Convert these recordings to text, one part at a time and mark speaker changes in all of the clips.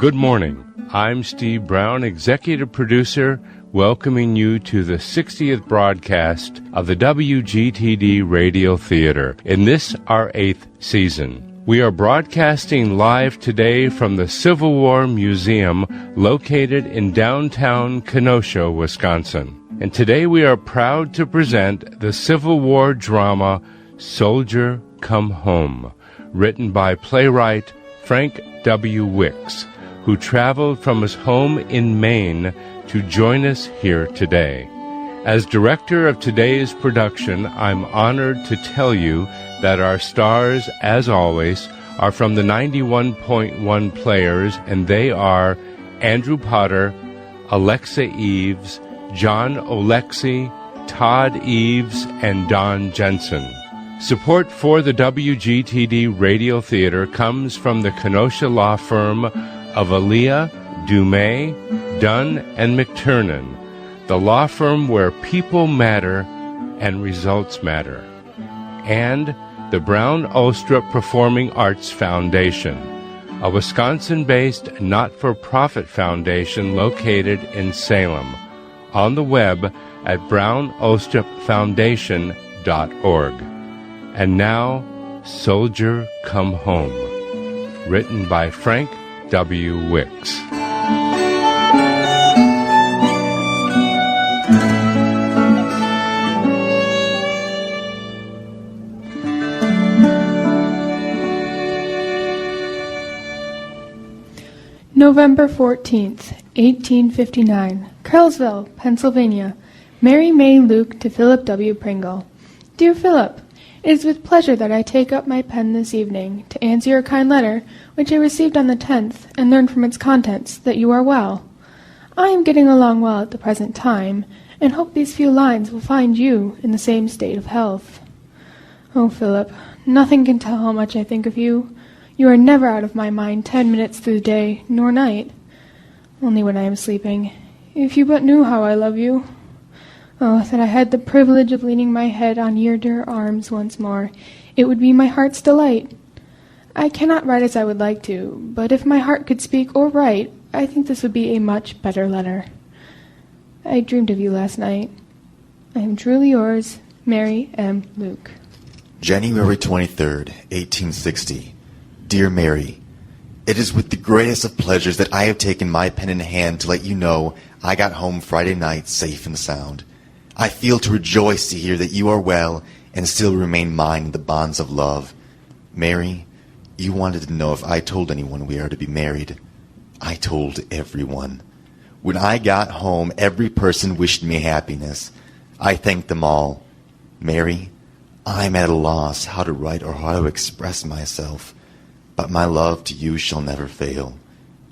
Speaker 1: Good morning. I'm Steve Brown, executive producer, welcoming you to the 60th broadcast of the WGTD Radio Theater in this, our 8th season. We are broadcasting live today from the Civil War Museum located in downtown Kenosha, Wisconsin. And today we are proud to present the Civil War drama Soldier Come Home, written by playwright Frank W. Wicksʼ, who traveled from his home in Maine to join us here today. As director of today's production, I'm honored to tell you that our stars, as always, are from the 91.1 Players, and they are Andrew Potter, Alexa Eves, John Oleksy, Todd Eves, and Don Jensen. Support for the WGTD Radio Theater comes from the Kenosha law firm of Aaliyah, Dumais, Dunn, and McTernan, the law firm where people matter and results matter, and the Brown-Ullstrup Performing Arts Foundation, a Wisconsin-based not-for-profit foundation located in Salem, on the web at brown-ullstrupfoundation.org. And now, Soldier Come Home, written by Frank W. Wicksʼ.
Speaker 2: November 14th, 1859, Carrollsville, Pennsylvania. Mary May Luke to Philip W. Pringle. Dear Philip, it is with pleasure that I take up my pen this evening to answer your kind letter, which I received on the 10th, and learned from its contents that you are well. I am getting along well at the present time, and hope these few lines will find you in the same state of health. Oh, Philip, nothing can tell how much I think of you. You are never out of my mind 10 minutes through the day, nor night. Only when I am sleeping. If you but knew how I love you. Oh, that I had the privilege of leaning my head on your dear arms once more. It would be my heart's delight. I cannot write as I would like to, but if my heart could speak or write, I think this would be a much better letter. I dreamed of you last night. I am truly yours, Mary M. Luke.
Speaker 3: January 23rd, 1860. Dear Mary, it is with the greatest of pleasures that I have taken my pen in hand to let you know I got home Friday night safe and sound. I feel to rejoice to hear that you are well and still remain mine in the bonds of love. Mary, you wanted to know if I told anyone we are to be married. I told everyone. When I got home, every person wished me happiness. I thanked them all. Mary, I'm at a loss how to write or how to express myself, but my love to you shall never fail.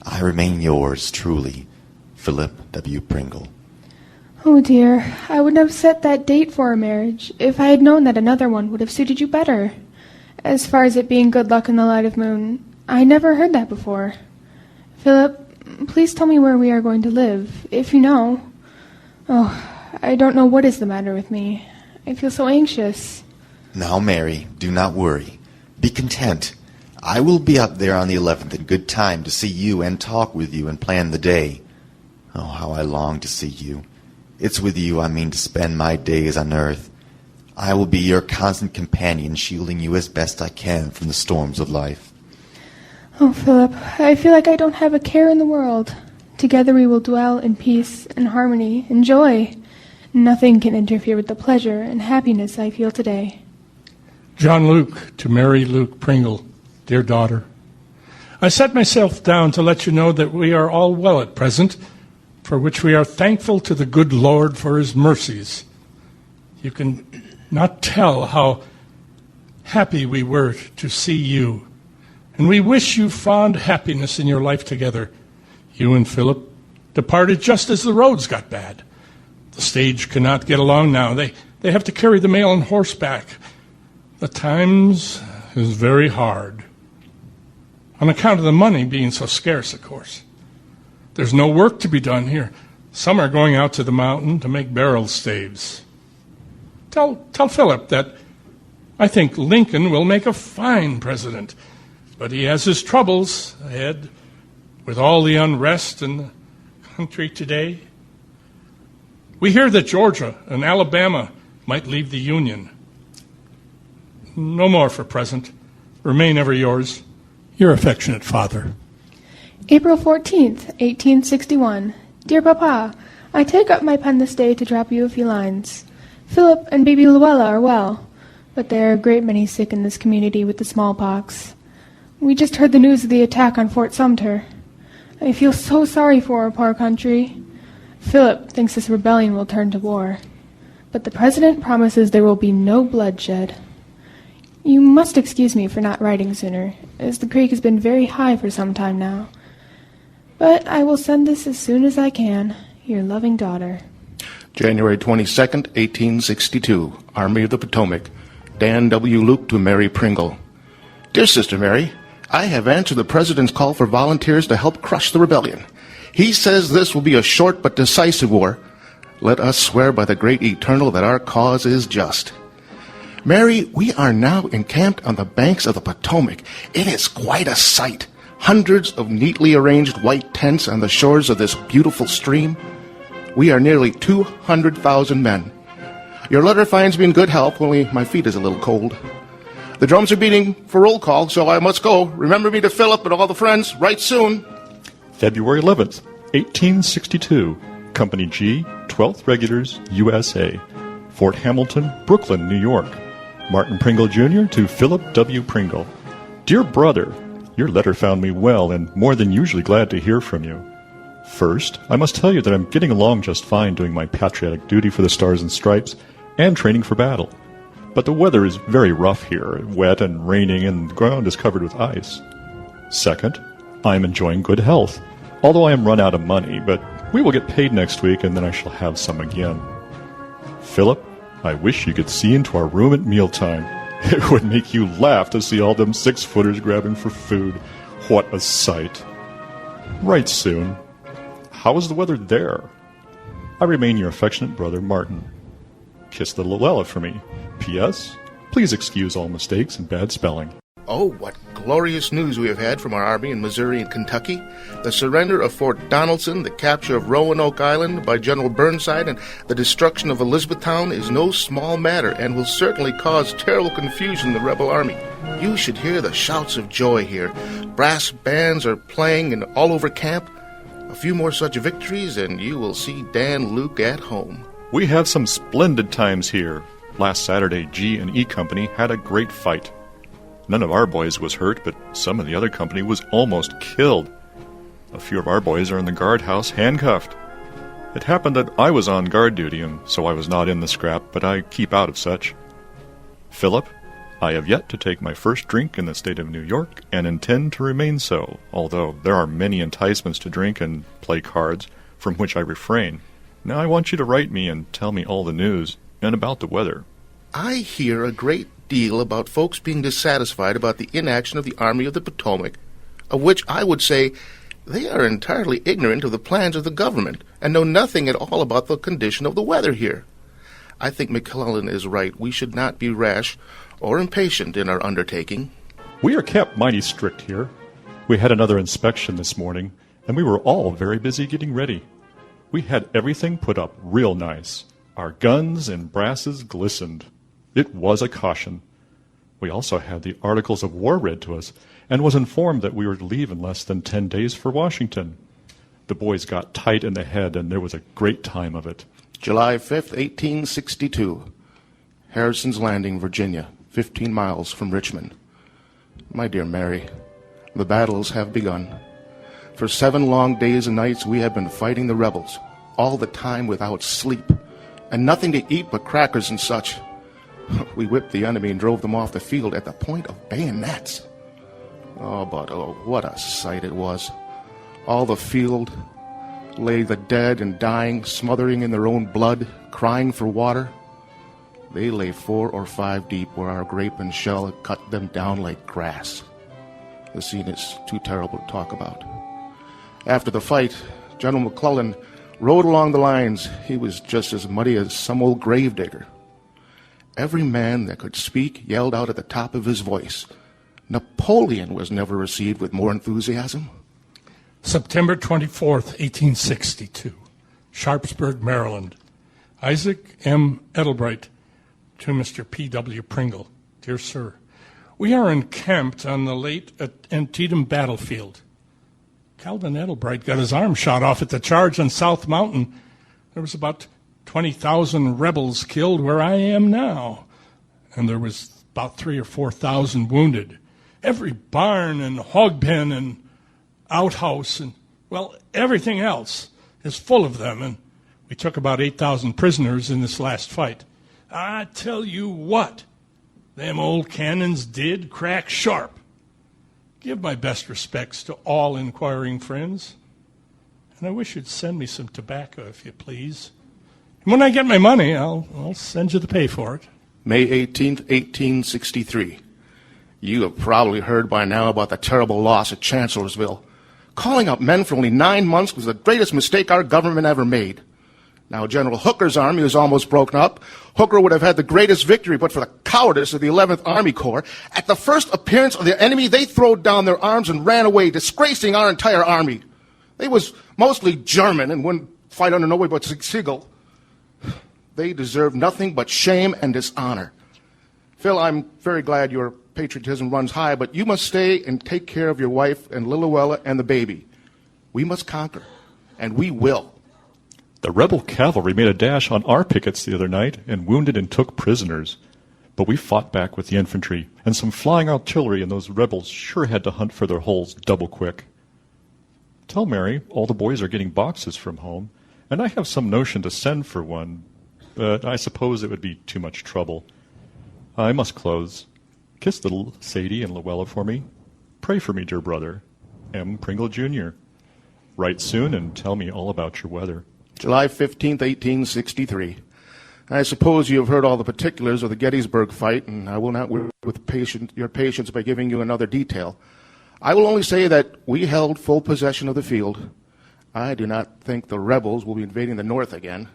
Speaker 3: I remain yours truly, Philip W. Pringle.
Speaker 2: Oh dear, I would have set that date for our marriage if I had known that another one would have suited you better. As far as it being good luck in the light of moon, I never heard that before. Philip, please tell me where we are going to live, if you know. Oh, I don't know what is the matter with me. I feel so anxious.
Speaker 3: Now, Mary, do not worry. Be content. I will be up there on the 11th in good time to see you and talk with you and plan the day. Oh, how I long to see you. It's with you I mean to spend my days on earth. I will be your constant companion, shielding you as best I can from the storms of life.
Speaker 2: Oh, Philip, I feel like I don't have a care in the world. Together we will dwell in peace and harmony and joy. Nothing can interfere with the pleasure and happiness I feel today.
Speaker 4: John Luke to Mary Luke Pringle. Dear daughter, I set myself down to let you know that we are all well at present, for which we are thankful to the good Lord for his mercies. You can not tell how happy we were to see you, and we wish you fond happiness in your life together. You and Philip departed just as the roads got bad. The stage cannot get along now. They have to carry the mail on horseback. The times is very hard, on account of the money being so scarce, of course. There's no work to be done here. Some are going out to the mountain to make barrel staves. Tell Philip that I think Lincoln will make a fine president, but he has his troubles ahead with all the unrest in the country today. We hear that Georgia and Alabama might leave the Union. No more for present. Remain ever yours, your affectionate father.
Speaker 2: April 14th, 1861. Dear Papa, I take up my pen this day to drop you a few lines. Philip and baby Luella are well, but there are a great many sick in this community with the smallpox. We just heard the news of the attack on Fort Sumter. I feel so sorry for our poor country. Philip thinks this rebellion will turn to war, but the President promises there will be no bloodshed. You must excuse me for not writing sooner, as the creek has been very high for some time now. But I will send this as soon as I can. Your loving daughter.
Speaker 5: January 22nd, 1862. Army of the Potomac. Dan W. Luke to Mary Pringle. Dear Sister Mary, I have answered the President's call for volunteers to help crush the rebellion. He says this will be a short but decisive war. Let us swear by the great Eternal that our cause is just. Mary, we are now encamped on the banks of the Potomac. It is quite a sight. Hundreds of neatly arranged white tents on the shores of this beautiful stream. We are nearly 200,000 men. Your letter finds me in good health, only my feet is a little cold. The drums are beating for roll call, so I must go. Remember me to Philip and all the friends. Write soon.
Speaker 6: February 11th, 1862. Company G, 12th Regulars, USA. Fort Hamilton, Brooklyn, New York. Martin Pringle, Jr. to Philip W. Pringle. Dear brother, your letter found me well and more than usually glad to hear from you. First, I must tell you that I'm getting along just fine doing my patriotic duty for the Stars and Stripes and training for battle. But the weather is very rough here, wet and raining, and the ground is covered with ice. Second, I am enjoying good health, although I am run out of money, but we will get paid next week and then I shall have some again. Philip, I wish you could see into our room at mealtime. It would make you laugh to see all them 6-footers grabbing for food. What a sight. Write soon. How is the weather there? I remain your affectionate brother, Martin. Kiss the Luella for me. P.S. Please excuse all mistakes and bad spelling.
Speaker 5: Oh, what glorious news we have had from our army in Missouri and Kentucky. The surrender of Fort Donelson, the capture of Roanoke Island by General Burnside, and the destruction of Elizabethtown is no small matter and will certainly cause terrible confusion in the rebel army. You should hear the shouts of joy here. Brass bands are playing and all over camp. A few more such victories and you will see Dan Luke at home.
Speaker 6: We have some splendid times here. Last Saturday, G and E Company had a great fight. None of our boys was hurt, but some of the other company was almost killed. A few of our boys are in the guardhouse handcuffed. It happened that I was on guard duty, and so I was not in the scrap, but I keep out of such. Philip, I have yet to take my first drink in the state of New York, and intend to remain so, although there are many enticements to drink and play cards, from which I refrain. Now I want you to write me and tell me all the news, and about the weather.
Speaker 5: I hear a great deal about folks being dissatisfied about the inaction of the Army of the Potomac, of which I would say they are entirely ignorant of the plans of the government and know nothing at all about the condition of the weather here. I think McClellan is right. We should not be rash or impatient in our undertaking.
Speaker 6: We are kept mighty strict here. We had another inspection this morning, and we were all very busy getting ready. We had everything put up real nice. Our guns and brasses glistened. It was a caution. We also had the Articles of War read to us, and was informed that we were to leave in less than 10 days for Washington. The boys got tight in the head, and there was a great time of it.
Speaker 5: July 5th, 1862. Harrison's Landing, Virginia, 15 miles from Richmond. My dear Mary, the battles have begun. For 7 long days and nights we have been fighting the rebels, all the time without sleep, and nothing to eat but crackers and such. We whipped the enemy and drove them off the field at the point of bayonets. Oh, what a sight it was. All the field lay the dead and dying, smothering in their own blood, crying for water. They lay 4 or 5 deep where our grape and shell had cut them down like grass. The scene is too terrible to talk about. After the fight, General McClellan rode along the lines. He was just as muddy as some old gravedigger. Every man that could speak yelled out at the top of his voice. Napoleon was never received with more enthusiasm.
Speaker 4: September 24th, 1862, Sharpsburg, Maryland. Isaac M. Edelbright to Mr. P.W. Pringle. Dear Sir, we are encamped on the late Antietam battlefield. Calvin Edelbright got his arm shot off at the charge on South Mountain. There was about 20,000 rebels killed where I am now, and there was about 3,000 or 4,000 wounded. Every barn and hog pen and outhouse and, well, everything else is full of them, and we took about 8,000 prisoners in this last fight. I tell you what, them old cannons did crack sharp. Give my best respects to all inquiring friends, and I wish you'd send me some tobacco, if you please. And when I get my money, I'll send you the pay for it.
Speaker 5: May 18th, 1863. You have probably heard by now about the terrible loss at Chancellorsville. Calling up men for only 9 months was the greatest mistake our government ever made. Now, General Hooker's army was almost broken up. Hooker would have had the greatest victory, but for the cowardice of the 11th Army Corps. At the first appearance of the enemy, they throwed down their arms and ran away, disgracing our entire army. They was mostly German and wouldn't fight under nobody but Siegel. They deserve nothing but shame and dishonor. Phil, I'm very glad your patriotism runs high, but you must stay and take care of your wife and Lilluella and the baby. We must conquer, and we will.
Speaker 6: The rebel cavalry made a dash on our pickets the other night and wounded and took prisoners. But we fought back with the infantry, and some flying artillery, and those rebels sure had to hunt for their holes double quick. Tell Mary all the boys are getting boxes from home, and I have some notion to send for one, but I suppose it would be too much trouble. I must close. Kiss little Sadie and Luella for me. Pray for me, dear brother. M. Pringle, Jr. Write soon and tell me all about your weather.
Speaker 5: July 15th, 1863. I suppose you have heard all the particulars of the Gettysburg fight, and I will not work with your patience by giving you another detail. I will only say that we held full possession of the field. I do not think the rebels will be invading the North again.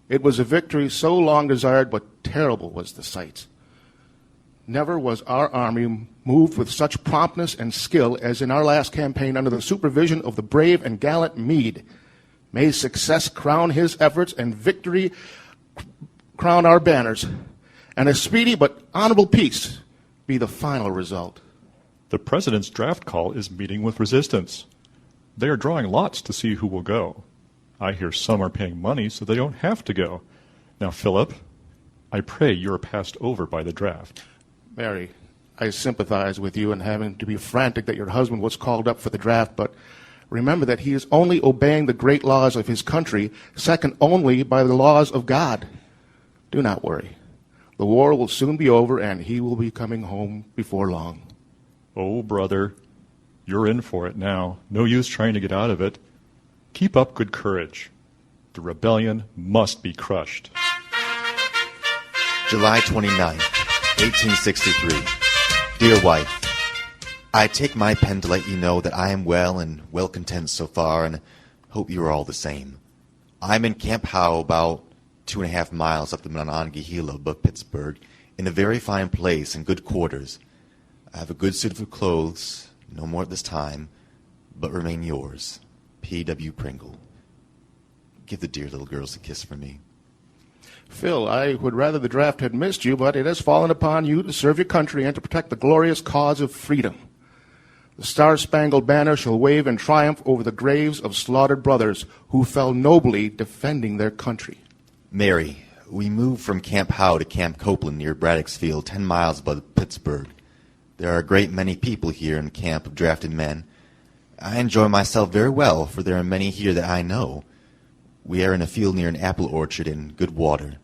Speaker 5: It was a victory so long desired, but terrible was the sight. Never was our army moved with such promptness and skill as in our last campaign under the supervision of the brave and gallant Meade. May success crown his efforts and victory crown our banners, and a speedy but honorable peace be the final result.
Speaker 6: The president's draft call is meeting with resistance. They are drawing lots to see who will go. I hear some are paying money so they don't have to go. Now, Philip, I pray you are passed over by the draft.
Speaker 5: Mary, I sympathize with you in having to be frantic that your husband was called up for the draft, but remember that he is only obeying the great laws of his country, second only by the laws of God. Do not worry. The war will soon be over, and he will be coming home before long.
Speaker 6: Oh, brother, you're in for it now. No use trying to get out of it. Keep up good courage. The rebellion must be crushed.
Speaker 3: July 29th, 1863. Dear wife, I take my pen to let you know that I am well and well content so far, and hope you are all the same. I'm in Camp Howe, about 2.5 miles up the Monongahela above Pittsburgh, in a very fine place and good quarters. I have a good suit of clothes, no more at this time, but remain yours, P.W. Pringle. Give the dear little girls a kiss for me.
Speaker 5: Phil, I would rather the draft had missed you, but it has fallen upon you to serve your country and to protect the glorious cause of freedom. The Star-Spangled Banner shall wave in triumph over the graves of slaughtered brothers who fell nobly defending their country.
Speaker 3: Mary, we moved from Camp Howe to Camp Copeland near Braddock's Field, 10 miles above Pittsburgh. There are a great many people here in camp of drafted men. I enjoy myself very well, for there are many here that I know. We are in a field near an apple orchard and good water.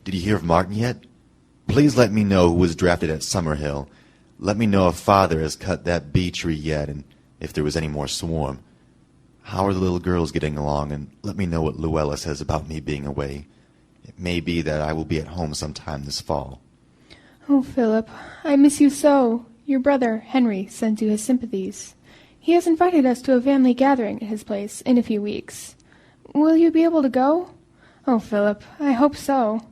Speaker 3: Did you hear of Martin yet? Please let me know who was drafted at Summerhill. Let me know if Father has cut that bee tree yet, and if there was any more swarm. How are the little girls getting along, and let me know what Luella says about me being away. It may be that I will be at home sometime this fall.
Speaker 2: Oh, Philip, I miss you so. Your brother, Henry, sends you his sympathies. He has invited us to a family gathering at his place in a few weeks. Will you be able to go? Oh, Philip, I hope so.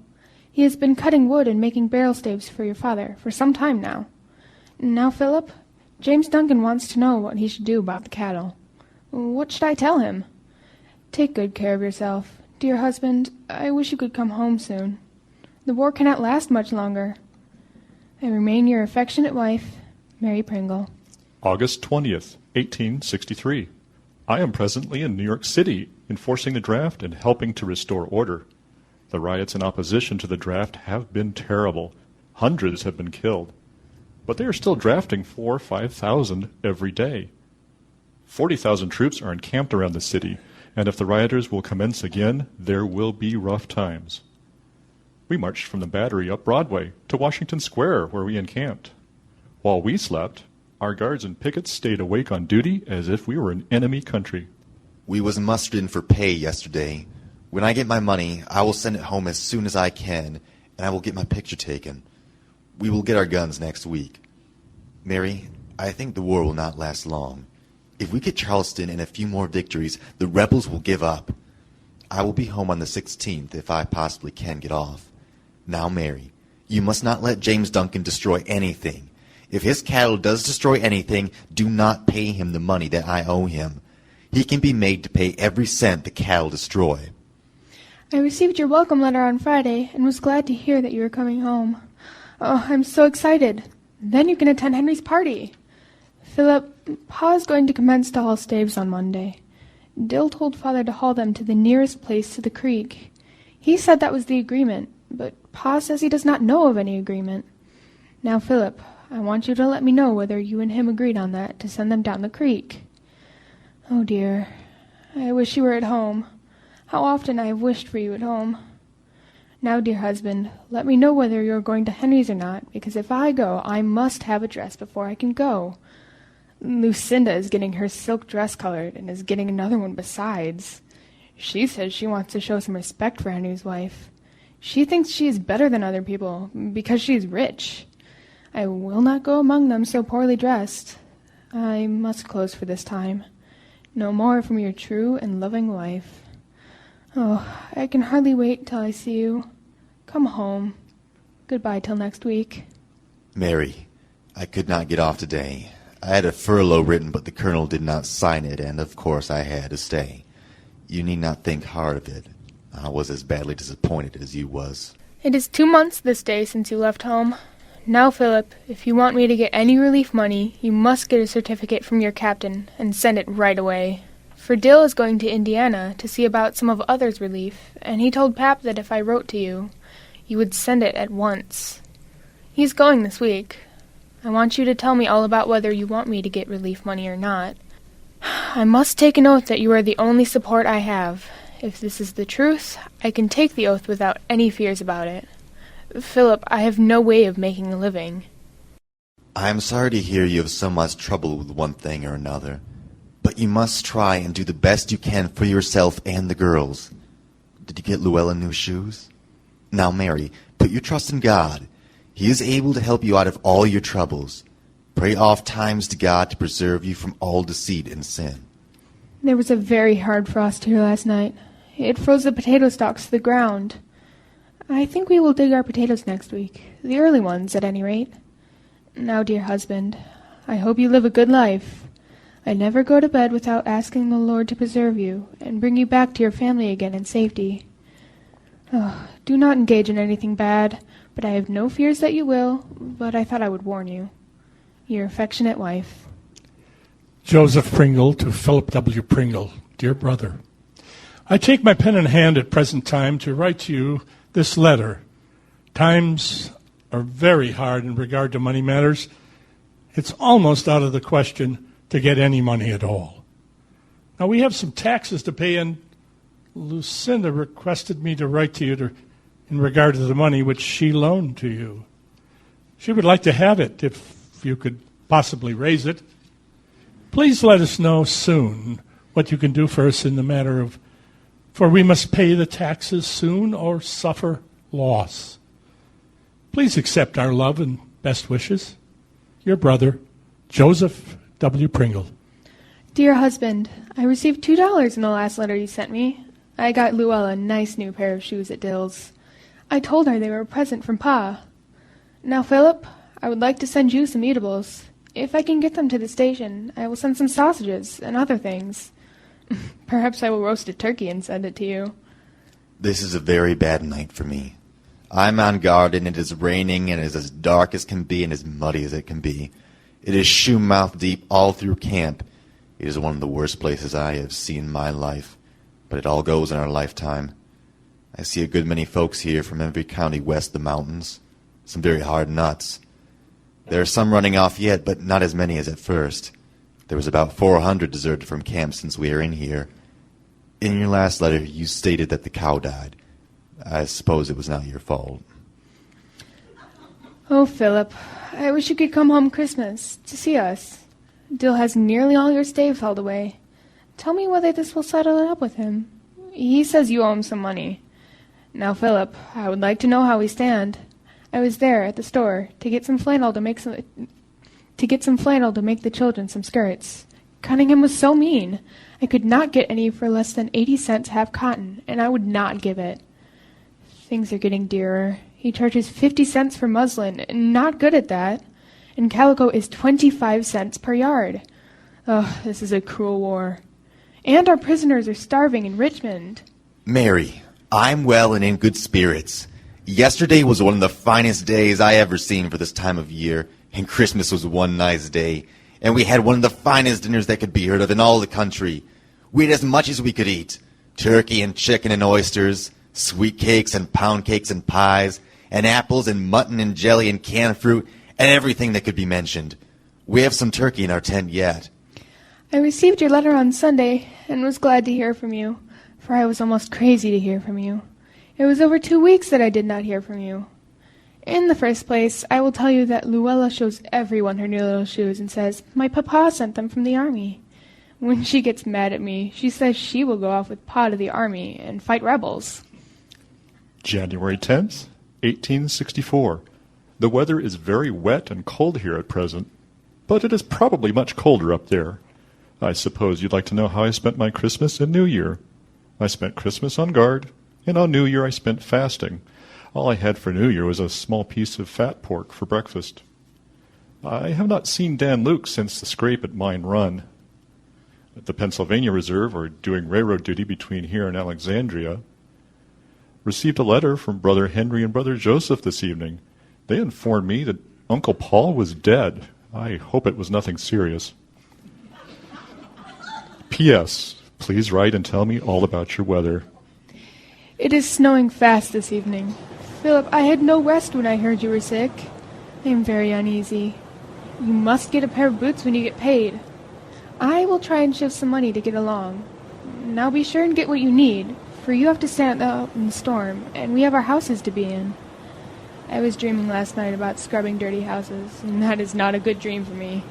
Speaker 2: He has been cutting wood and making barrel staves for your father for some time now. Now, Philip, James Duncan wants to know what he should do about the cattle. What should I tell him? Take good care of yourself. Dear husband, I wish you could come home soon. The war cannot last much longer. I remain your affectionate wife, Mary Pringle.
Speaker 6: August 20th, 1863. I am presently in New York City, enforcing the draft and helping to restore order. The riots in opposition to the draft have been terrible. Hundreds have been killed. But they are still drafting 4,000 or 5,000 every day. 40,000 troops are encamped around the city, and if the rioters will commence again, there will be rough times. We marched from the Battery up Broadway to Washington Square, where we encamped. While we slept, our guards and pickets stayed awake on duty as if we were in enemy country.
Speaker 3: We was mustered in for pay yesterday. When I get my money, I will send it home as soon as I can, and I will get my picture taken. We will get our guns next week. Mary, I think the war will not last long. If we get Charleston and a few more victories, the rebels will give up. I will be home on the 16th if I possibly can get off. Now, Mary, you must not let James Duncan destroy anything. If his cattle does destroy anything, do not pay him the money that I owe him. He can be made to pay every cent the cattle destroy.
Speaker 2: I received your welcome letter on Friday and was glad to hear that you were coming home. Oh, I'm so excited. Then you can attend Henry's party. Philip, Pa is going to commence to haul staves on Monday. Dill told Father to haul them to the nearest place to the creek. He said that was the agreement, but Pa says he does not know of any agreement. Now, Philip, I want you to let me know whether you and him agreed on that to send them down the creek. Oh, dear, I wish you were at home. How often I have wished for you at home. Now, dear husband, let me know whether you are going to Henry's or not, because if I go, I must have a dress before I can go. Lucinda is getting her silk dress colored, and is getting another one besides. She says she wants to show some respect for Henry's wife. She thinks she is better than other people, because she is rich. I will not go among them so poorly dressed. I must close for this time. No more from your true and loving wife. Oh, I can hardly wait till I see you. Come home. Goodbye till next week.
Speaker 3: Mary, I could not get off today. I had a furlough written, but the colonel did not sign it, and of course I had to stay. You need not think hard of it. I was as badly disappointed as you was.
Speaker 2: It is 2 months this day since you left home. Now, Philip, if you want me to get any relief money, you must get a certificate from your captain and send it right away. For Dill is going to Indiana to see about some of others' relief, and he told Pap that if I wrote to you, you would send it at once. He's going this week. I want you to tell me all about whether you want me to get relief money or not. I must take an oath that you are the only support I have. If this is the truth, I can take the oath without any fears about it. Philip, I have no way of making a living.
Speaker 3: I am sorry to hear you have so much trouble with one thing or another, but you must try and do the best you can for yourself and the girls. Did you get Luella new shoes? Now, Mary, put your trust in God. He is able to help you out of all your troubles. Pray oft times to God to preserve you from all deceit and sin.
Speaker 2: There was a very hard frost here last night. It froze the potato stalks to the ground. I think we will dig our potatoes next week, the early ones, at any rate. Now, dear husband, I hope you live a good life. I never go to bed without asking the Lord to preserve you and bring you back to your family again in safety. Oh, do not engage in anything bad, but I have no fears that you will, but I thought I would warn you. Your affectionate wife.
Speaker 4: Joseph Pringle to Philip W. Pringle, dear brother. I take my pen in hand at present time to write to you this letter. Times are very hard in regard to money matters. It's almost out of the question to get any money at all. Now, we have some taxes to pay, and Lucinda requested me to write to you in regard to the money which she loaned to you. She would like to have it if you could possibly raise it. Please let us know soon what you can do for us in the matter of, for we must pay the taxes soon or suffer loss. Please accept our love and best wishes. Your brother, Joseph W. Pringle.
Speaker 2: Dear husband, I received $2 in the last letter you sent me. I got Luella a nice new pair of shoes at Dill's. I told her they were a present from Pa. Now, Philip, I would like to send you some eatables. If I can get them to the station, I will send some sausages and other things. Perhaps I will roast a turkey and send it to you.
Speaker 3: This is a very bad night for me. I'm on guard, and it is raining, and it is as dark as can be and as muddy as it can be. It is shoe-mouth deep all through camp. It is one of the worst places I have seen in my life, but it all goes in our lifetime. I see a good many folks here from every county west of the mountains, some very hard nuts. There are some running off yet, but not as many as at first. There was about 400 deserted from camp since we are in here. In your last letter, you stated that the cow died. I suppose it was not your fault.
Speaker 2: Oh, Philip, I wish you could come home Christmas to see us. Dill has nearly all your stave held away. Tell me whether this will settle it up with him. He says you owe him some money. Now, Philip, I would like to know how we stand. I was there at the store to get some flannel to make the children some skirts. Cunningham was so mean. I could not get any for less than 80 cents half cotton, and I would not give it. Things are getting dearer. He charges 50 cents for muslin, and not good at that. And calico is 25 cents per yard. Oh, this is a cruel war. And our prisoners are starving in Richmond.
Speaker 3: Mary, I'm well and in good spirits. Yesterday was one of the finest days I ever seen for this time of year, and Christmas was one nice day. And we had one of the finest dinners that could be heard of in all the country. We ate as much as we could eat. Turkey and chicken and oysters, sweet cakes and pound cakes and pies, and apples and mutton and jelly and canned fruit, and everything that could be mentioned. We have some turkey in our tent yet.
Speaker 2: I received your letter on Sunday, and was glad to hear from you, for I was almost crazy to hear from you. It was over 2 weeks that I did not hear from you. In the first place, I will tell you that Luella shows everyone her new little shoes and says, "My papa sent them from the army." When she gets mad at me, she says she will go off with Pa to the army and fight rebels.
Speaker 6: January 10th, 1864. The weather is very wet and cold here at present, but it is probably much colder up there. I suppose you'd like to know how I spent my Christmas and New Year. I spent Christmas on guard, and on New Year I spent fasting. All I had for New Year was a small piece of fat pork for breakfast. I have not seen Dan Luke since the scrape at Mine Run. At the Pennsylvania Reserve, or doing railroad duty between here and Alexandria. Received a letter from Brother Henry and Brother Joseph this evening. They informed me that Uncle Paul was dead. I hope it was nothing serious. P.S. Please write and tell me all about your weather.
Speaker 2: It is snowing fast this evening. Philip, I had no rest when I heard you were sick. I am very uneasy. You must get a pair of boots when you get paid. I will try and shift some money to get along. Now be sure and get what you need, for you have to stand out in the storm, and we have our houses to be in. I was dreaming last night about scrubbing dirty houses, and that is not a good dream for me.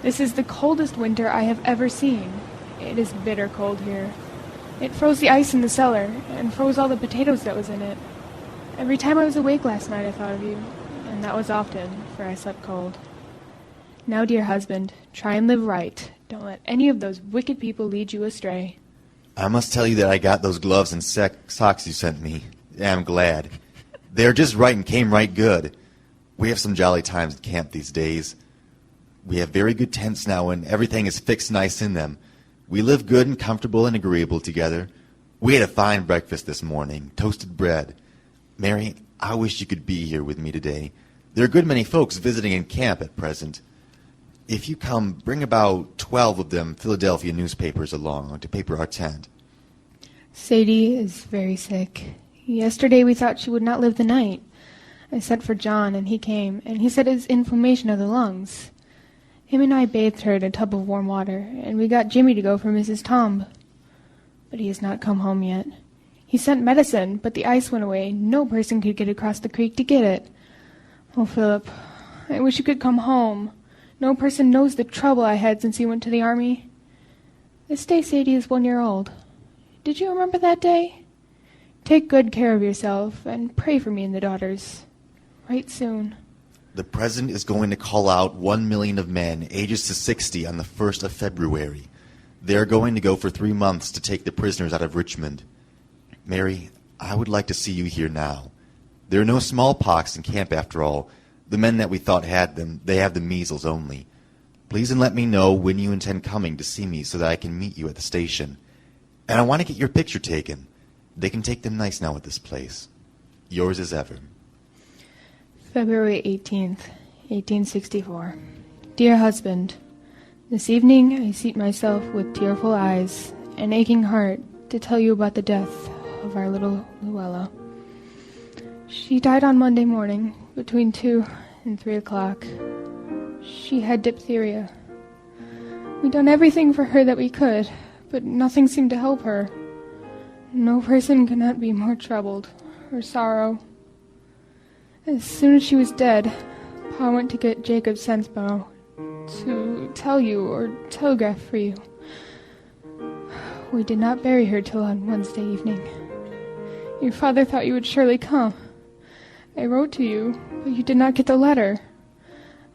Speaker 2: This is the coldest winter I have ever seen. It is bitter cold here. It froze the ice in the cellar, and froze all the potatoes that was in it. Every time I was awake last night I thought of you, and that was often, for I slept cold. Now, dear husband, try and live right. Don't let any of those wicked people lead you astray.
Speaker 3: I must tell you that I got those gloves and socks you sent me. I'm glad. They're just right and came right good. We have some jolly times at camp these days. We have very good tents now, and everything is fixed nice in them. We live good and comfortable and agreeable together. We had a fine breakfast this morning, toasted bread. Mary, I wish you could be here with me today. There are a good many folks visiting in camp at present. If you come, bring about 12 of them Philadelphia newspapers along to paper our tent.
Speaker 2: Sadie is very sick. Yesterday we thought she would not live the night. I sent for John, and he came, and he said it was inflammation of the lungs. Him and I bathed her in a tub of warm water, and we got Jimmy to go for Mrs. Tomb. But he has not come home yet. He sent medicine, but the ice went away. No person could get across the creek to get it. Oh, Philip, I wish you could come home. No person knows the trouble I had since you went to the army. This day Sadie is 1 year old. Did you remember that day? Take good care of yourself, and pray for me and the daughters. Write soon.
Speaker 3: The President is going to call out 1 million of men ages to 60 on the 1st of February. They are going to go for 3 months to take the prisoners out of Richmond. Mary, I would like to see you here now. There are no smallpox in camp after all. The men that we thought had them, they have the measles only. Please and let me know when you intend coming to see me so that I can meet you at the station. And I want to get your picture taken. They can take them nice now at this place. Yours as ever.
Speaker 2: February 18th, 1864. Dear husband, this evening I seat myself with tearful eyes and aching heart to tell you about the death of our little Luella. She died on Monday morning between 2 and 3 o'clock. She had diphtheria. We'd done everything for her that we could, but nothing seemed to help her. No person could not be more troubled or sorrow. As soon as she was dead, Pa went to get Jacob Sensbow to tell you or telegraph for you. We did not bury her till on Wednesday evening. Your father thought you would surely come. I wrote to you, but you did not get the letter.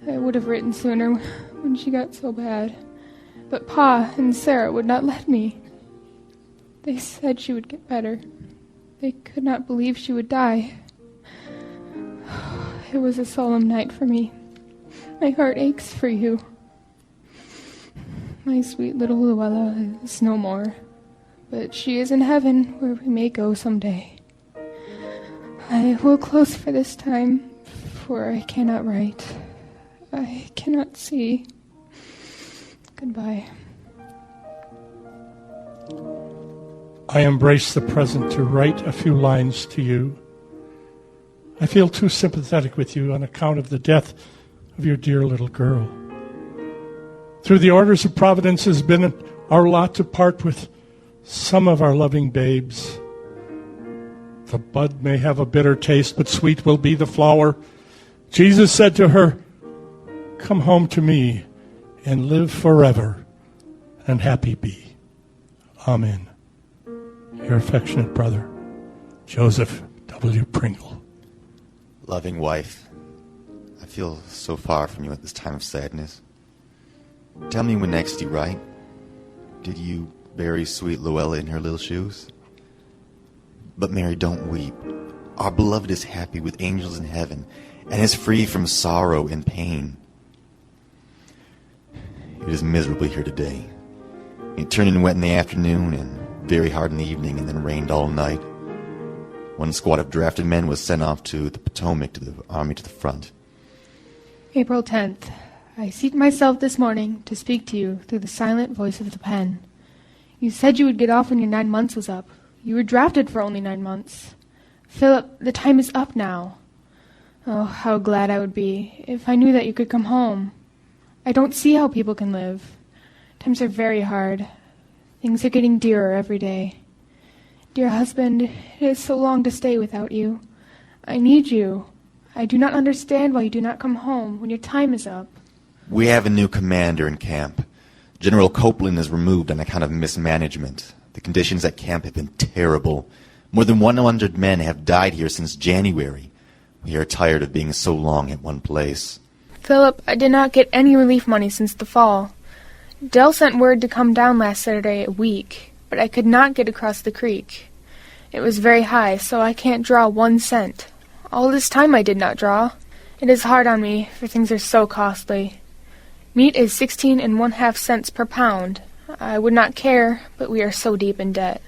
Speaker 2: I would have written sooner when she got so bad, but Pa and Sarah would not let me. They said she would get better. They could not believe she would die. It was a solemn night for me. My heart aches for you. My sweet little Luella is no more, but she is in heaven where we may go someday. I will close for this time, for I cannot write. I cannot see. Goodbye.
Speaker 4: I embrace the present to write a few lines to you. I feel too sympathetic with you on account of the death of your dear little girl. Through the orders of Providence, it has been our lot to part with some of our loving babes. The bud may have a bitter taste, but sweet will be the flower. Jesus said to her, "Come home to me and live forever, and happy be." Amen. Your affectionate brother, Joseph W. Pringle.
Speaker 3: Loving wife, I feel so far from you at this time of sadness. Tell me when next you write. Did you bury sweet Luella in her little shoes? But Mary, don't weep. Our beloved is happy with angels in heaven and is free from sorrow and pain. It is miserable here today. It turned in wet in the afternoon and very hard in the evening, and then rained all night. One squad of drafted men was sent off to the Potomac to the army to the front.
Speaker 2: April 10th. I seat myself this morning to speak to you through the silent voice of the pen. You said you would get off when your 9 months was up. You were drafted for only 9 months. Philip, the time is up now. Oh, how glad I would be if I knew that you could come home. I don't see how people can live. Times are very hard. Things are getting dearer every day. Dear husband, it is so long to stay without you. I need you. I do not understand why you do not come home when your time is up.
Speaker 3: We have a new commander in camp. General Copeland is removed on account of mismanagement. The conditions at camp have been terrible. More than 100 men have died here since January. We are tired of being so long at one place.
Speaker 2: Philip, I did not get any relief money since the fall. Dell sent word to come down last Saturday a week, but I could not get across the creek. It was very high, so I can't draw 1 cent. All this time I did not draw. It is hard on me, for things are so costly. Meat is 16 1/2 cents per pound. I would not care, but we are so deep in debt.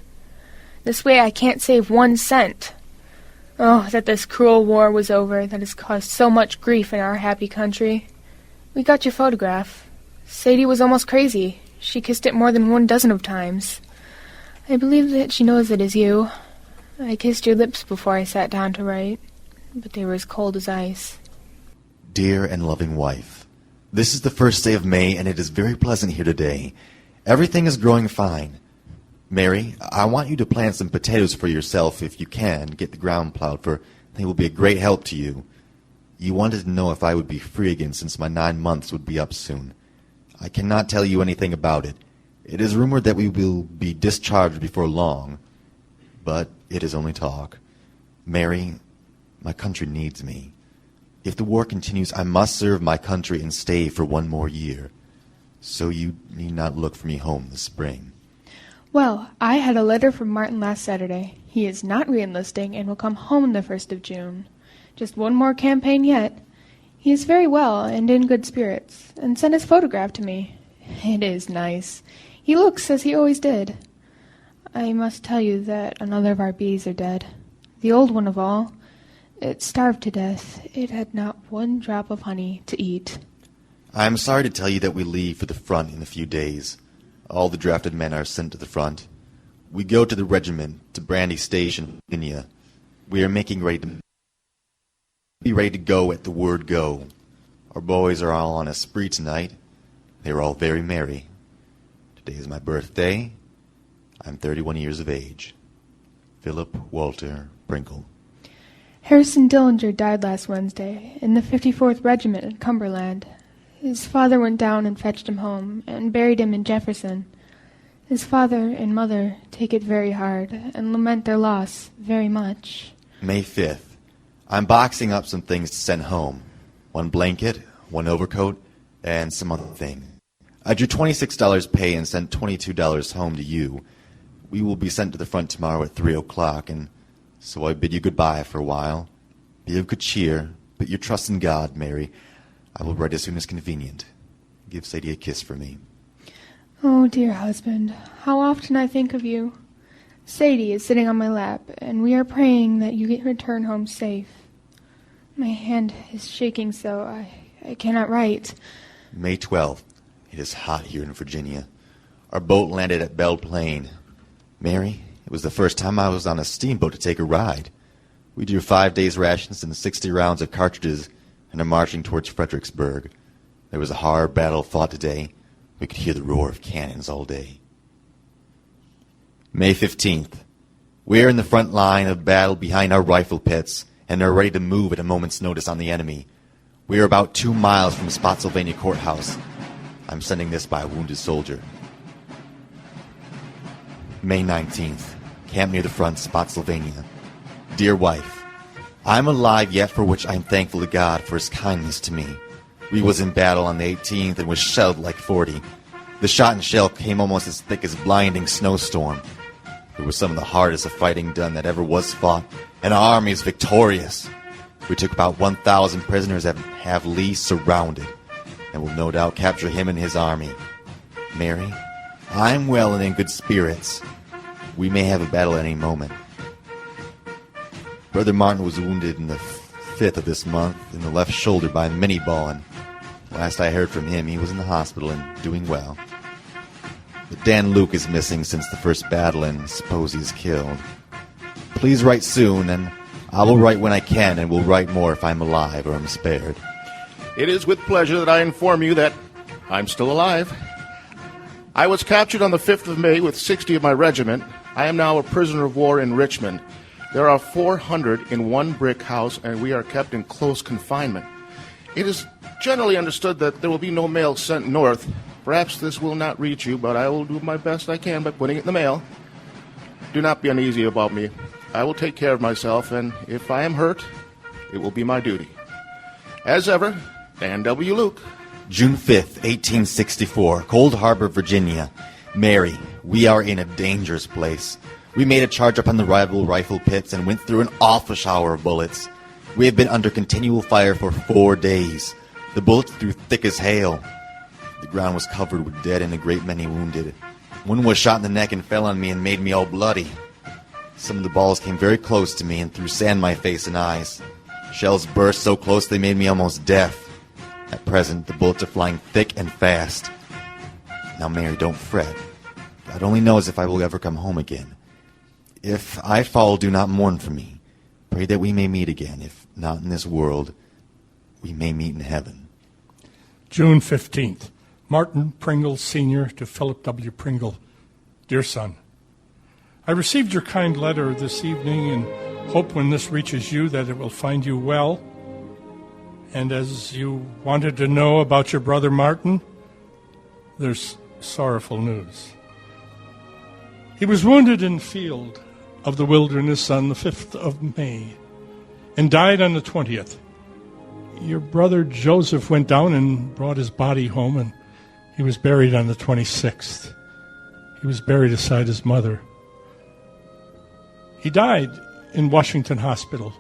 Speaker 2: This way I can't save 1 cent. Oh, that this cruel war was over that has caused so much grief in our happy country. We got your photograph. Sadie was almost crazy. She kissed it more than 12 times. I believe that she knows it is you. I kissed your lips before I sat down to write, but they were as cold as ice.
Speaker 3: Dear and loving wife, this is the first day of May, and it is very pleasant here today. Everything is growing fine. Mary, I want you to plant some potatoes for yourself if you can. Get the ground plowed, for they will be a great help to you. You wanted to know if I would be free again since my 9 months would be up soon. I cannot tell you anything about it. It is rumored that we will be discharged before long, but it is only talk. Mary, my country needs me. If the war continues, I must serve my country and stay for 1 more year. So you need not look for me home this spring.
Speaker 2: Well, I had a letter from Martin last Saturday. He is not re-enlisting and will come home the 1st of June. Just 1 more campaign yet. He is very well and in good spirits, and sent his photograph to me. It is nice. He looks as he always did. I must tell you that another of our bees are dead. The old one of all. It starved to death. It had not one drop of honey to eat.
Speaker 3: I am sorry to tell you that we leave for the front in a few days. All the drafted men are sent to the front. We go to the regiment, to Brandy Station, Virginia. We are making ready to go at the word go. Our boys are all on a spree tonight. They are all very merry. Today is my birthday. I'm 31 years of age. Philip Walter Pringle.
Speaker 2: Harrison Dillinger died last Wednesday in the 54th Regiment in Cumberland. His father went down and fetched him home and buried him in Jefferson. His father and mother take it very hard and lament their loss very much.
Speaker 3: May 5th. I'm boxing up some things to send home. One blanket, one overcoat, and some other thing. I drew $26 pay and sent $22 home to you. We will be sent to the front tomorrow at 3 o'clock, and so I bid you goodbye for a while. Be of good cheer. Put your trust in God, Mary. I will write as soon as convenient. Give Sadie a kiss for me.
Speaker 2: Oh, dear husband, how often I think of you. Sadie is sitting on my lap, and we are praying that you return home safe. My hand is shaking so I cannot write.
Speaker 3: May 12th. It is hot here in Virginia. Our boat landed at Belle Plaine. Mary, it was the first time I was on a steamboat to take a ride. We drew 5 days' rations and 60 rounds of cartridges and are marching towards Fredericksburg. There was a hard battle fought today. We could hear the roar of cannons all day. May 15th. We are in the front line of battle behind our rifle pits and are ready to move at a moment's notice on the enemy. We are about 2 miles from Spotsylvania Courthouse. I'm sending this by a wounded soldier. May 19th. Camp near the front, Spotsylvania. Dear wife, I am alive yet, for which I am thankful to God for his kindness to me. We was in battle on the 18th and was shelled like 40. The shot and shell came almost as thick as blinding snowstorm. It was some of the hardest of fighting done that ever was fought, and our army is victorious. We took about 1,000 prisoners and have Lee surrounded, and will no doubt capture him and his army. Mary, I am well and in good spirits. We may have a battle at any moment. Brother Martin was wounded in the 5th of this month in the left shoulder by a mini ball, and last I heard from him, he was in the hospital and doing well. But Dan Luke is missing since the first battle, and suppose he's killed. Please write soon, and I will write when I can, and will write more if I'm alive or am spared.
Speaker 5: It is with pleasure that I inform you that I'm still alive. I was captured on the 5th of May with 60 of my regiment. I am now a prisoner of war in Richmond. There are 400 in one brick house, and we are kept in close confinement. It is generally understood that there will be no mail sent north. Perhaps this will not reach you, but I will do my best I can by putting it in the mail. Do not be uneasy about me. I will take care of myself, and if I am hurt, it will be my duty. As ever, Dan W. Luke.
Speaker 3: June 5th, 1864, Cold Harbor, Virginia. Mary, we are in a dangerous place. We made a charge upon the rival rifle pits and went through an awful shower of bullets. We have been under continual fire for 4 days. The bullets flew thick as hail. The ground was covered with dead and a great many wounded. One was shot in the neck and fell on me and made me all bloody. Some of the balls came very close to me and threw sand in my face and eyes. Shells burst so close they made me almost deaf. At present, the bullets are flying thick and fast. Now, Mary, don't fret. God only knows if I will ever come home again. If I fall, do not mourn for me. Pray that we may meet again. If not in this world, we may meet in heaven.
Speaker 4: June 15th. Martin Pringle, Sr. to Philip W. Pringle. Dear son, I received your kind letter this evening and hope when this reaches you that it will find you well. And as you wanted to know about your brother Martin, there's sorrowful news. He was wounded in the field of the Wilderness on the 5th of May and died on the 20th. Your brother Joseph went down and brought his body home, and he was buried on the 26th. He was buried beside his mother. He died in Washington Hospital.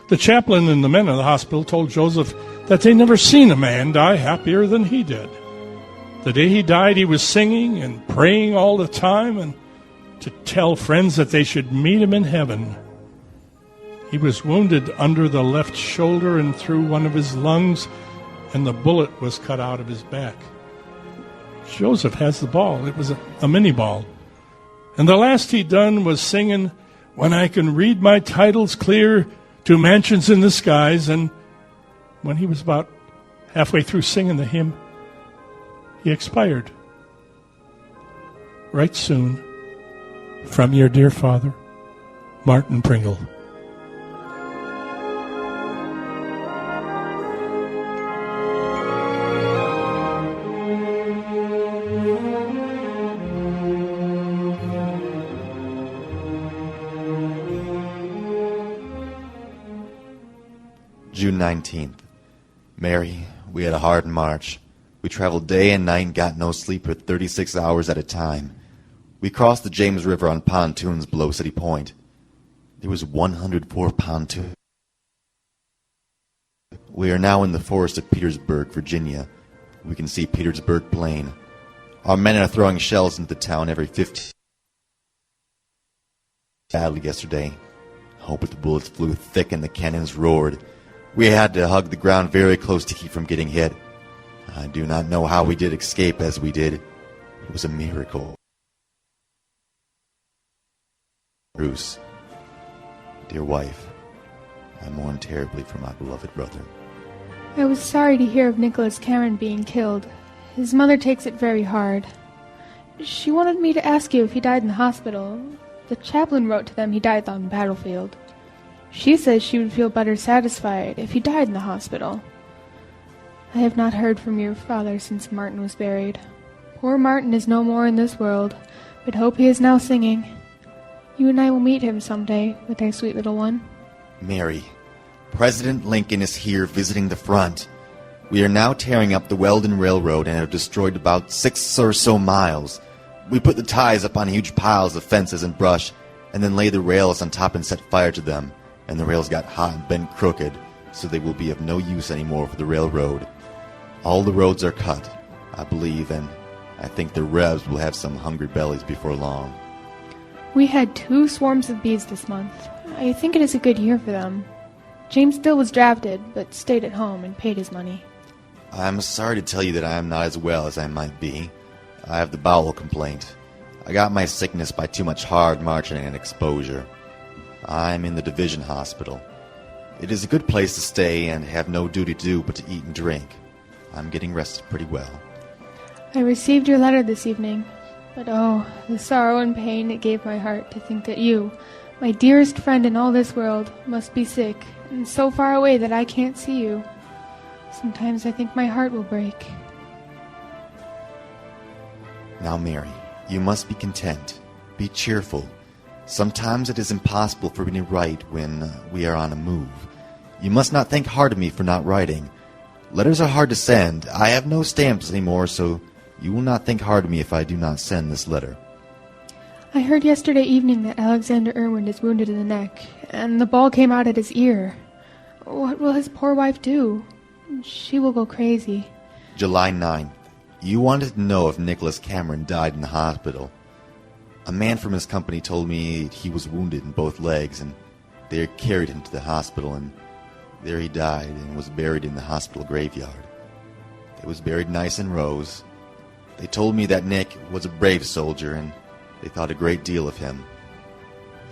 Speaker 4: The chaplain and the men of the hospital told Joseph that they never seen a man die happier than he did. The day he died, he was singing and praying all the time and to tell friends that they should meet him in heaven. He was wounded under the left shoulder and through one of his lungs, and the bullet was cut out of his back. Joseph has the ball. It was a mini ball. And the last he done was singing, "When I can read my titles clear to mansions in the skies." And when he was about halfway through singing the hymn, he expired. Right soon, from your dear father, Martin Pringle.
Speaker 3: June 19th. Mary, we had a hard march. We traveled day and night and got no sleep for 36 hours at a time. We crossed the James River on pontoons below City Point. There was 104 pontoons. We are now in the forest of Petersburg, Virginia. We can see Petersburg Plain. Our men are throwing shells into the town every 15. Badly yesterday. Oh, but the bullets flew thick and the cannons roared. We had to hug the ground very close to keep from getting hit. I do not know how we did escape as we did. It was a miracle. Bruce, dear wife, I mourn terribly for my beloved brother.
Speaker 2: I was sorry to hear of Nicholas Cameron being killed. His mother takes it very hard. She wanted me to ask you if he died in the hospital. The chaplain wrote to them he died on the battlefield. She says she would feel better satisfied if he died in the hospital. I have not heard from your father since Martin was buried. Poor Martin is no more in this world, but hope he is now singing. You and I will meet him someday with our sweet little one.
Speaker 3: Mary, President Lincoln is here visiting the front. We are now tearing up the Weldon Railroad and have destroyed about 6 or so miles. We put the ties up on huge piles of fences and brush, and then lay the rails on top and set fire to them. And the rails got hot and bent crooked, so they will be of no use anymore for the railroad. All the roads are cut, I believe, and I think the Rebs will have some hungry bellies before long.
Speaker 2: We had 2 swarms of bees this month. I think it is a good year for them. James still was drafted, but stayed at home and paid his money.
Speaker 3: I'm sorry to tell you that I am not as well as I might be. I have the bowel complaint. I got my sickness by too much hard marching and exposure. I'm in the division hospital. It is a good place to stay and have no duty to do but to eat and drink. I'm getting rested pretty well.
Speaker 2: I received your letter this evening, but oh, the sorrow and pain it gave my heart to think that you, my dearest friend in all this world, must be sick and so far away that I can't see you. Sometimes I think my heart will break.
Speaker 3: Now, Mary, you must be content. Be cheerful. Sometimes it is impossible for me to write when we are on a move. You must not think hard of me for not writing. Letters are hard to send. I have no stamps anymore, so you will not think hard of me if I do not send this letter.
Speaker 2: I heard yesterday evening that Alexander Irwin is wounded in the neck, and the ball came out at his ear. What will his poor wife do? She will go crazy.
Speaker 3: July 9th. You wanted to know if Nicholas Cameron died in the hospital. A man from his company told me he was wounded in both legs, and they carried him to the hospital, and there he died and was buried in the hospital graveyard. It was buried nice in rows. They told me that Nick was a brave soldier, and they thought a great deal of him.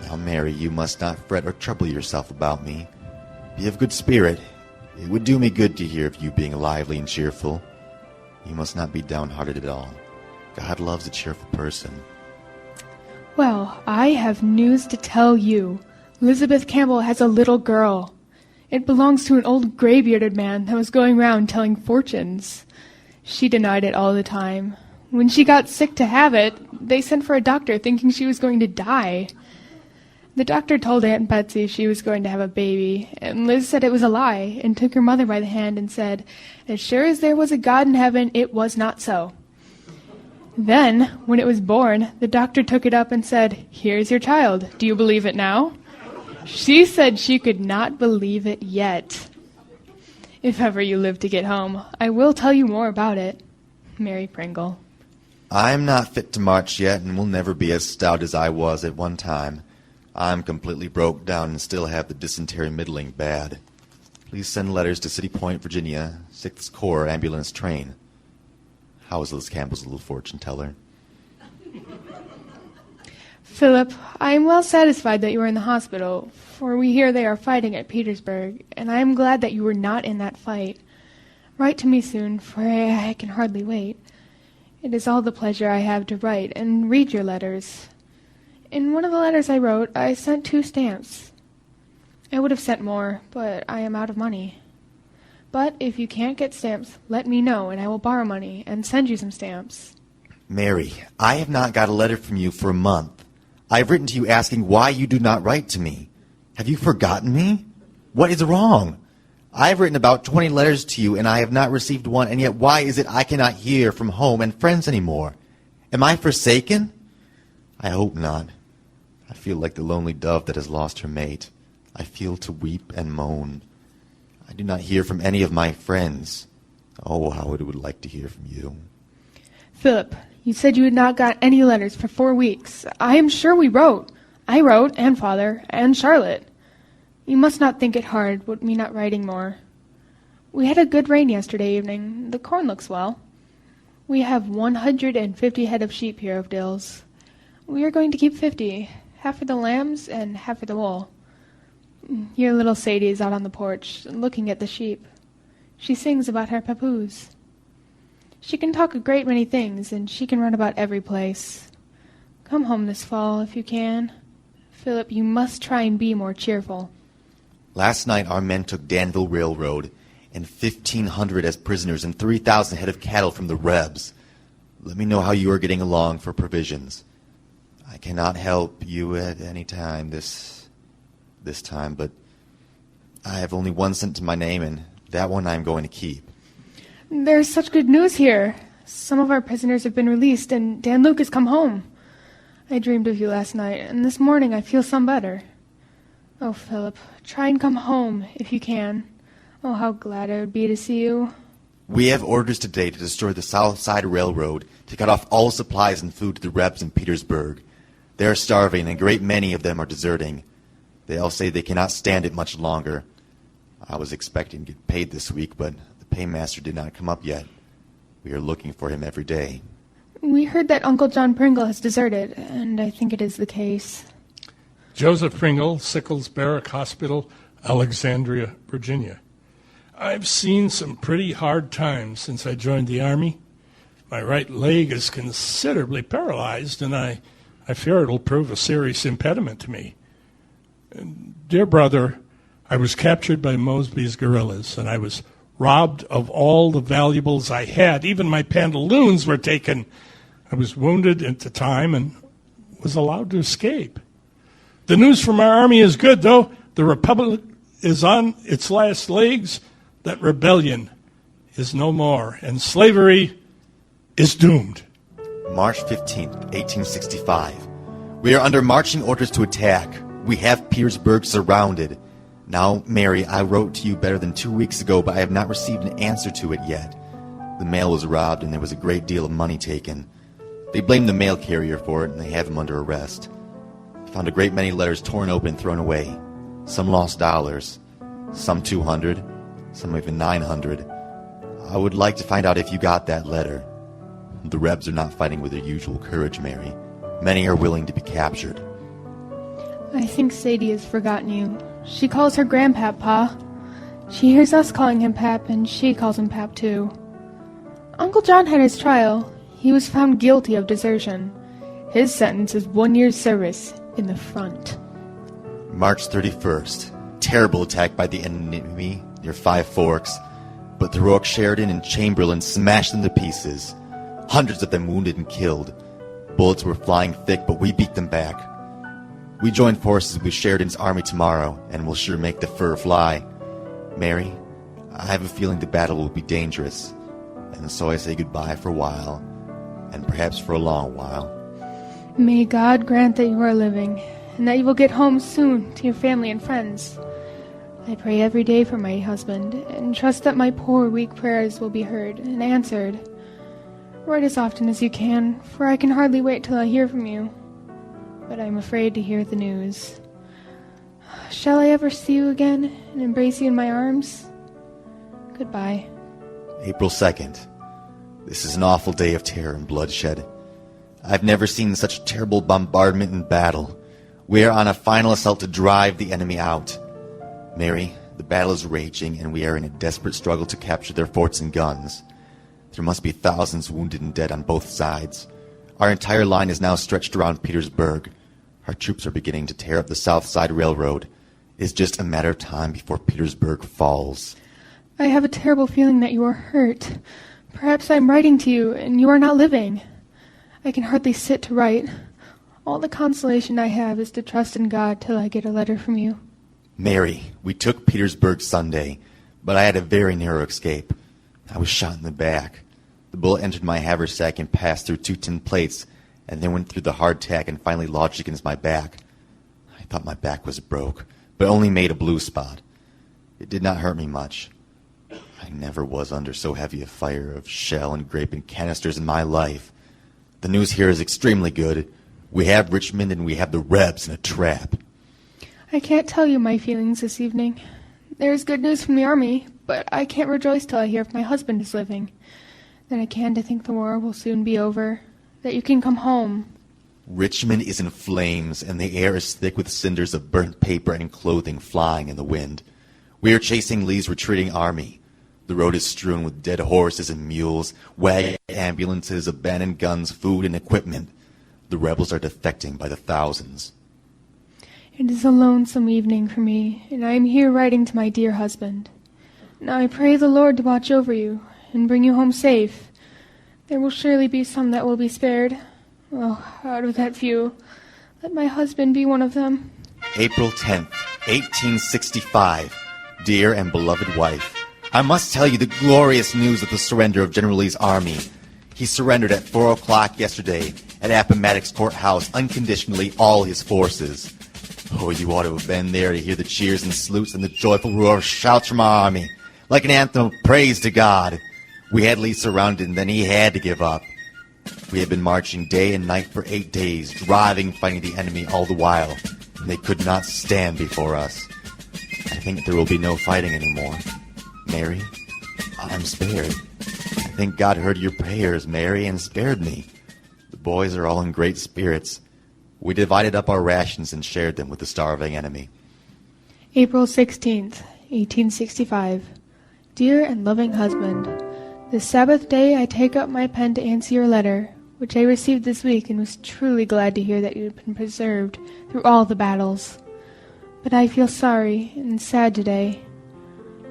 Speaker 3: Now, Mary, you must not fret or trouble yourself about me. Be of good spirit. It would do me good to hear of you being lively and cheerful. You must not be downhearted at all. God loves a cheerful person.
Speaker 2: Well, I have news to tell you. Elizabeth Campbell has a little girl. It belongs to an old gray-bearded man that was going round telling fortunes. She denied it all the time. When she got sick to have it, they sent for a doctor thinking she was going to die. The doctor told Aunt Betsy she was going to have a baby, and Liz said it was a lie, and took her mother by the hand and said, "As sure as there was a God in heaven, it was not so." Then, when it was born, the doctor took it up and said, "Here's your child. Do you believe it now?" She said she could not believe it yet. If ever you live to get home, I will tell you more about it. Mary Pringle.
Speaker 3: I'm not fit to march yet and will never be as stout as I was at one time. I'm completely broke down and still have the dysentery middling bad. Please send letters to City Point, Virginia, 6th Corps ambulance train. How is Liz Campbell's little fortune teller?
Speaker 2: Philip, I am well satisfied that you are in the hospital, for we hear they are fighting at Petersburg, and I am glad that you were not in that fight. Write to me soon, for I can hardly wait. It is all the pleasure I have to write and read your letters. In one of the letters I wrote, I sent 2 stamps. I would have sent more, but I am out of money. But if you can't get stamps, let me know, and I will borrow money and send you some stamps.
Speaker 3: Mary, I have not got a letter from you for a month. I have written to you asking why you do not write to me. Have you forgotten me? What is wrong? I have written about 20 letters to you, and I have not received one, and yet why is it I cannot hear from home and friends anymore? Am I forsaken? I hope not. I feel like the lonely dove that has lost her mate. I feel to weep and moan. I do not hear from any of my friends. Oh, how I would like to hear from you.
Speaker 2: Philip, you said you had not got any letters for 4 weeks. I am sure we wrote. I wrote, and Father, and Charlotte. You must not think it hard, with me not writing more. We had a good rain yesterday evening. The corn looks well. We have 150 head of sheep here of Dills. We are going to keep 50, half for the lambs and half for the wool. Your little Sadie is out on the porch, looking at the sheep. She sings about her papoose. She can talk a great many things, and she can run about every place. Come home this fall, if you can. Philip, you must try and be more cheerful.
Speaker 3: Last night our men took Danville Railroad, and 1,500 as prisoners and 3,000 head of cattle from the Rebs. Let me know how you are getting along for provisions. I cannot help you at any time this time, but I have only 1 cent to my name, and that one I am going to keep.
Speaker 2: There's such good news here. Some of our prisoners have been released, and Dan Luke has come home. I dreamed of you last night, and this morning I feel some better. Oh, Philip, try and come home, if you can. Oh, how glad I would be to see you.
Speaker 3: We have orders today to destroy the South Side Railroad, to cut off all supplies and food to the Rebs in Petersburg. They are starving, and a great many of them are deserting. They all say they cannot stand it much longer. I was expecting to get paid this week, but the paymaster did not come up yet. We are looking for him every day.
Speaker 2: We heard that Uncle John Pringle has deserted, and I think it is the case.
Speaker 4: Joseph Pringle, Sickles Barrack Hospital, Alexandria, Virginia. I've seen some pretty hard times since I joined the Army. My right leg is considerably paralyzed, and I fear it'll prove a serious impediment to me. Dear brother, I was captured by Mosby's guerrillas, and I was robbed of all the valuables I had. Even my pantaloons were taken. I was wounded at the time and was allowed to escape. The news from our army is good, though. The Republic is on its last legs. That rebellion is no more, and slavery is doomed.
Speaker 3: March 15th, 1865. We are under marching orders to attack. We have Petersburg surrounded. Now, Mary, I wrote to you better than 2 weeks ago, but I have not received an answer to it yet. The mail was robbed, and there was a great deal of money taken. They blame the mail carrier for it, and they have him under arrest. I found a great many letters torn open and thrown away. Some lost dollars, some 200, some even 900. I would like to find out if you got that letter. The Rebs are not fighting with their usual courage, Mary. Many are willing to be captured.
Speaker 2: I think Sadie has forgotten you. She calls her grandpap Pa. She hears us calling him Pap, and she calls him Pap too. Uncle John had his trial. He was found guilty of desertion. His sentence is 1 year's service in the front.
Speaker 3: March 31st. Terrible attack by the enemy near Five Forks, but the heroic Sheridan and Chamberlain smashed them to pieces. Hundreds of them wounded and killed. Bullets were flying thick, but we beat them back. We join forces with Sheridan's army tomorrow, and will sure make the fur fly. Mary, I have a feeling the battle will be dangerous, and so I say goodbye for a while, and perhaps for a long while.
Speaker 2: May God grant that you are living, and that you will get home soon to your family and friends. I pray every day for my husband, and trust that my poor, weak prayers will be heard and answered. Write as often as you can, for I can hardly wait till I hear from you. But I am afraid to hear the news. Shall I ever see you again and embrace you in my arms? Goodbye.
Speaker 3: April 2nd. This is an awful day of terror and bloodshed. I've never seen such terrible bombardment and battle. We are on a final assault to drive the enemy out. Mary, the battle is raging, and we are in a desperate struggle to capture their forts and guns. There must be thousands wounded and dead on both sides. Our entire line is now stretched around Petersburg. Our troops are beginning to tear up the South Side Railroad. It is just a matter of time before Petersburg falls.
Speaker 2: I have a terrible feeling that you are hurt. Perhaps I am writing to you, and you are not living. I can hardly sit to write. All the consolation I have is to trust in God till I get a letter from you.
Speaker 3: Mary, we took Petersburg Sunday, but I had a very narrow escape. I was shot in the back. The bullet entered my haversack and passed through 2 tin plates, and then went through the hardtack and finally lodged against my back. I thought my back was broke, but only made a blue spot. It did not hurt me much. I never was under so heavy a fire of shell and grape and canisters in my life. The news here is extremely good. We have Richmond and we have the Rebs in a trap.
Speaker 2: I can't tell you my feelings this evening. There is good news from the army, but I can't rejoice till I hear if my husband is living. Then I can to think the war will soon be over, that you can come home.
Speaker 3: Richmond is in flames, and the air is thick with cinders of burnt paper and clothing flying in the wind. We are chasing Lee's retreating army. The road is strewn with dead horses and mules, wagon ambulances, abandoned guns, food, and equipment. The rebels are defecting by the thousands.
Speaker 2: It is a lonesome evening for me, and I am here writing to my dear husband. Now I pray the Lord to watch over you, and bring you home safe. There will surely be some that will be spared. Oh, out of that few, let my husband be one of them.
Speaker 3: April 10th, 1865. Dear and beloved wife, I must tell you the glorious news of the surrender of General Lee's army. He surrendered at 4 o'clock yesterday at Appomattox Courthouse, unconditionally, all his forces. Oh, you ought to have been there to hear the cheers and salutes and the joyful roar of shouts from our army, like an anthem of praise to God. We had Lee surrounded, and then he had to give up. We had been marching day and night for 8 days, driving, fighting the enemy all the while, and they could not stand before us. I think there will be no fighting anymore. Mary, I'm spared. I think God heard your prayers, Mary, and spared me. The boys are all in great spirits. We divided up our rations and shared them with the starving enemy.
Speaker 2: April 16th, 1865. Dear and loving husband, this Sabbath day I take up my pen to answer your letter, which I received this week and was truly glad to hear that you had been preserved through all the battles. But I feel sorry and sad today.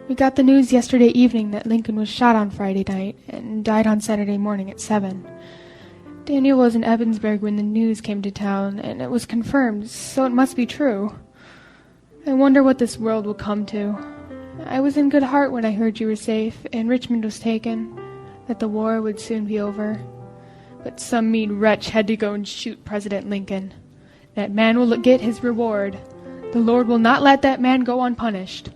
Speaker 2: We got the news yesterday evening that Lincoln was shot on Friday night and died on Saturday morning at 7. Daniel was in Ebensburg when the news came to town, and it was confirmed, so it must be true. I wonder what this world will come to. I was in good heart when I heard you were safe, and Richmond was taken, that the war would soon be over. But some mean wretch had to go and shoot President Lincoln. That man will get his reward. The Lord will not let that man go unpunished.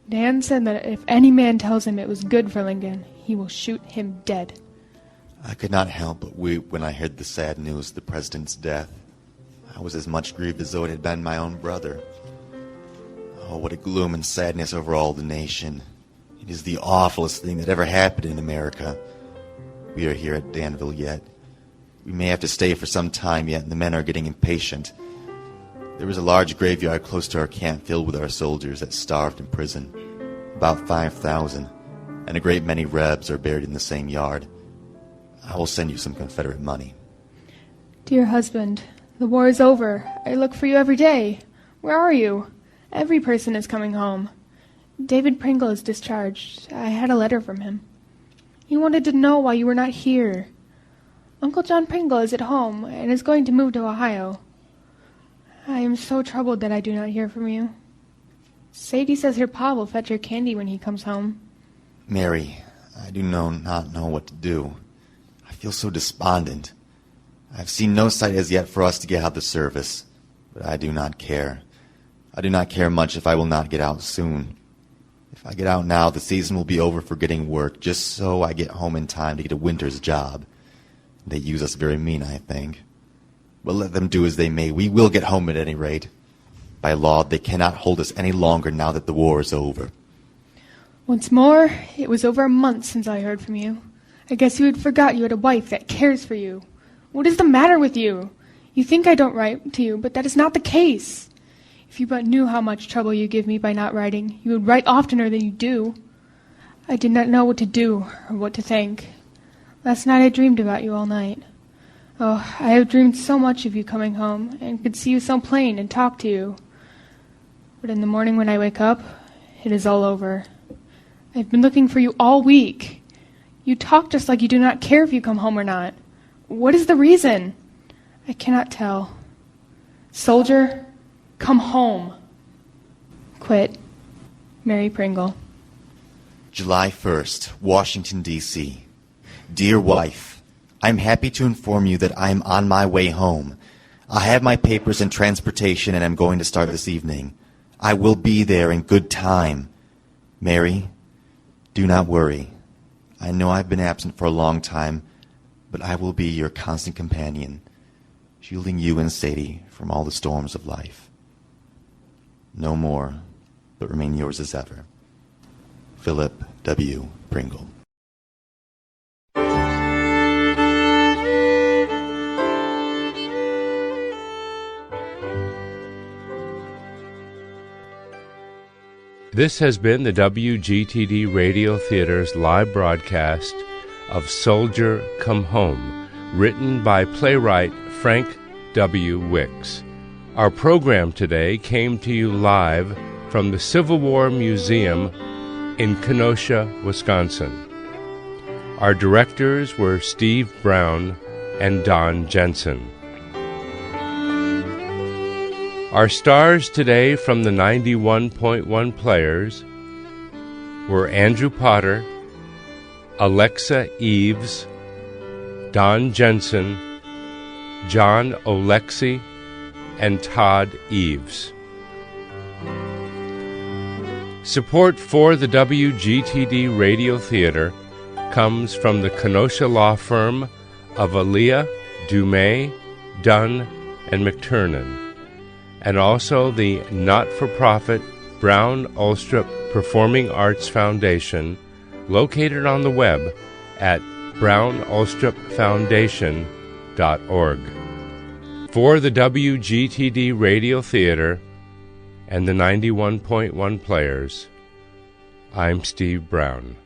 Speaker 2: Dan said that if any man tells him it was good for Lincoln, he will shoot him dead.
Speaker 3: I could not help but weep when I heard the sad news of the president's death. I was as much grieved as though it had been my own brother. Oh, what a gloom and sadness over all the nation. It is the awfulest thing that ever happened in America. We are here at Danville yet. We may have to stay for some time yet, and the men are getting impatient. There is a large graveyard close to our camp filled with our soldiers that starved in prison. About 5,000, and a great many Rebs are buried in the same yard. I will send you some Confederate money.
Speaker 2: Dear husband, the war is over. I look for you every day. Where are you? Every person is coming home. David Pringle is discharged. I had a letter from him. He wanted to know why you were not here. Uncle John Pringle is at home and is going to move to Ohio. I am so troubled that I do not hear from you. Sadie says her pa will fetch her candy when he comes home.
Speaker 3: Mary, I do not know what to do. I feel so despondent. I have seen no sight as yet for us to get out of the service, but I do not care. I do not care much if I will not get out soon. If I get out now, the season will be over for getting work, just so I get home in time to get a winter's job. They use us very mean, I think. But let them do as they may, we will get home at any rate. By law, they cannot hold us any longer now that the war is over.
Speaker 2: Once more, it was over a month since I heard from you. I guess you had forgot you had a wife that cares for you. What is the matter with you? You think I don't write to you, but that is not the case. If you but knew how much trouble you give me by not writing, you would write oftener than you do. I did not know what to do or what to think. Last night I dreamed about you all night. Oh, I have dreamed so much of you coming home, and could see you so plain and talk to you. But in the morning when I wake up, it is all over. I've been looking for you all week. You talk just like you do not care if you come home or not. What is the reason? I cannot tell. Soldier, come home. Quit. Mary Pringle.
Speaker 3: July 1st, Washington, D.C. Dear wife, I am happy to inform you that I am on my way home. I have my papers and transportation and am going to start this evening. I will be there in good time. Mary, do not worry. I know I've been absent for a long time, but I will be your constant companion, shielding you and Sadie from all the storms of life. No more, but remain yours as ever. Philip W. Pringle.
Speaker 1: This has been the WGTD Radio Theater's live broadcast of Soldier Come Home, written by playwright Frank W. Wicksʼ. Our program today came to you live from the Civil War Museum in Kenosha, Wisconsin. Our directors were Steve Brown and Don Jensen. Our stars today from the 91.1 Players were Andrew Potter, Alexa Eves, Don Jensen, John Olexi, and Todd Eves. Support for the WGTD Radio Theater comes from the Kenosha law firm of Aaliyah, Dumais, Dunn, and McTurnan, and also the not-for-profit Brown-Ullstrup Performing Arts Foundation, located on the web at brown-ullstrupfoundation.org. For the WGTD Radio Theater and the 91.1 Players, I'm Steve Brown.